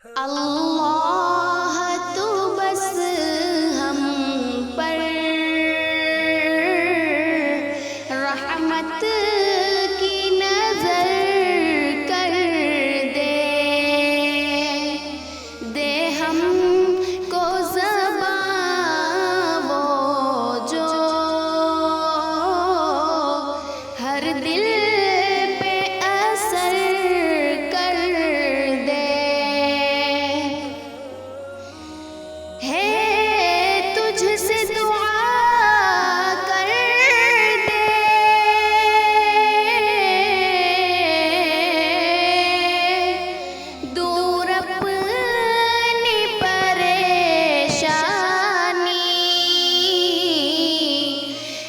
اللہ تو بس ہم پر رحمت کی نظر کر دے، دے ہم کو زباں وہ جو ہر دل پہ اثر کر دے، ہے تجھ سے دعا کر دے، دور اپنی پریشانی،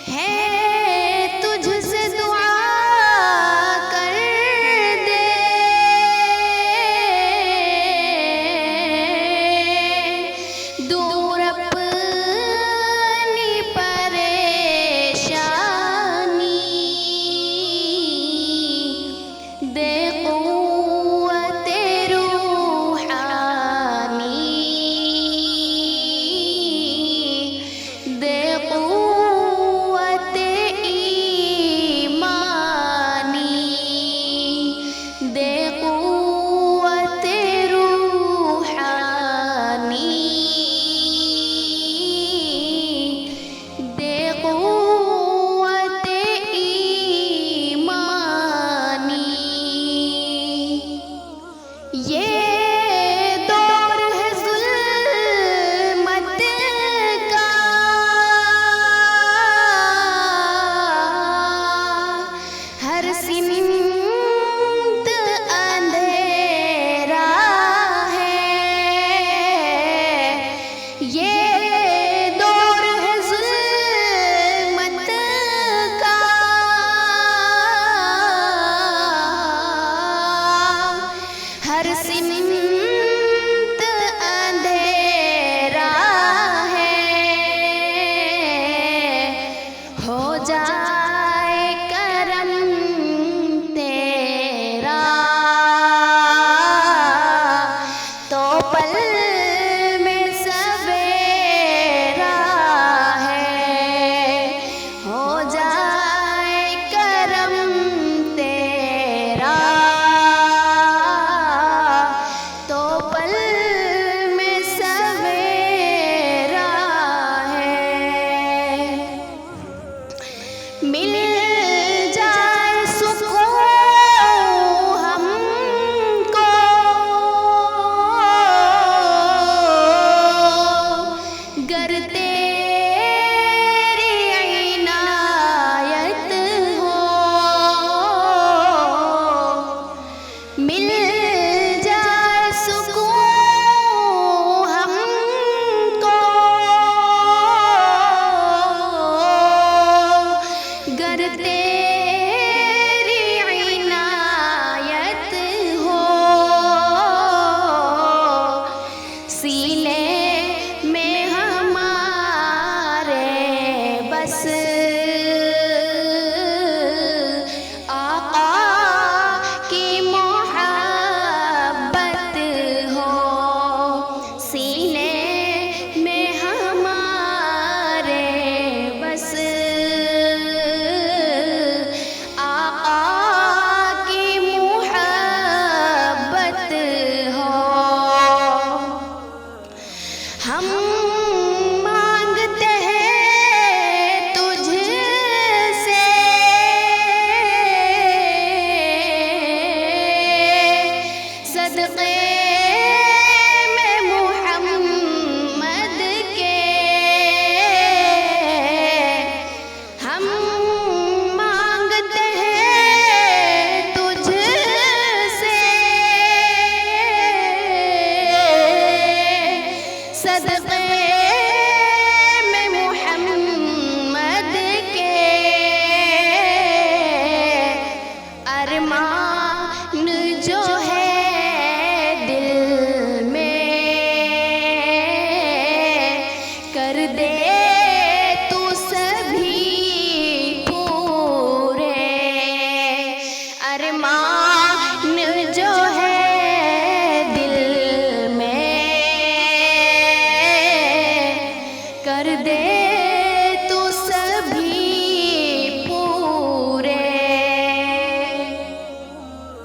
ہے تجھ سے دعا کر دے، دور اپنی پریشانی، دے قوت روحانی، دے قوت ایمانی، دے قوت روحانی، دے قوت ایمانی۔ یہ دور ہے ظلمت کا، ہر سمت اندھیرا ہے، یہ دور ہے ظلمت کا، ہر سمت اندھیرا ہے، ہو جائے کرم تیرا تو پل میں سویرا ہے، ہو جائے کرم تیرا تو کر دے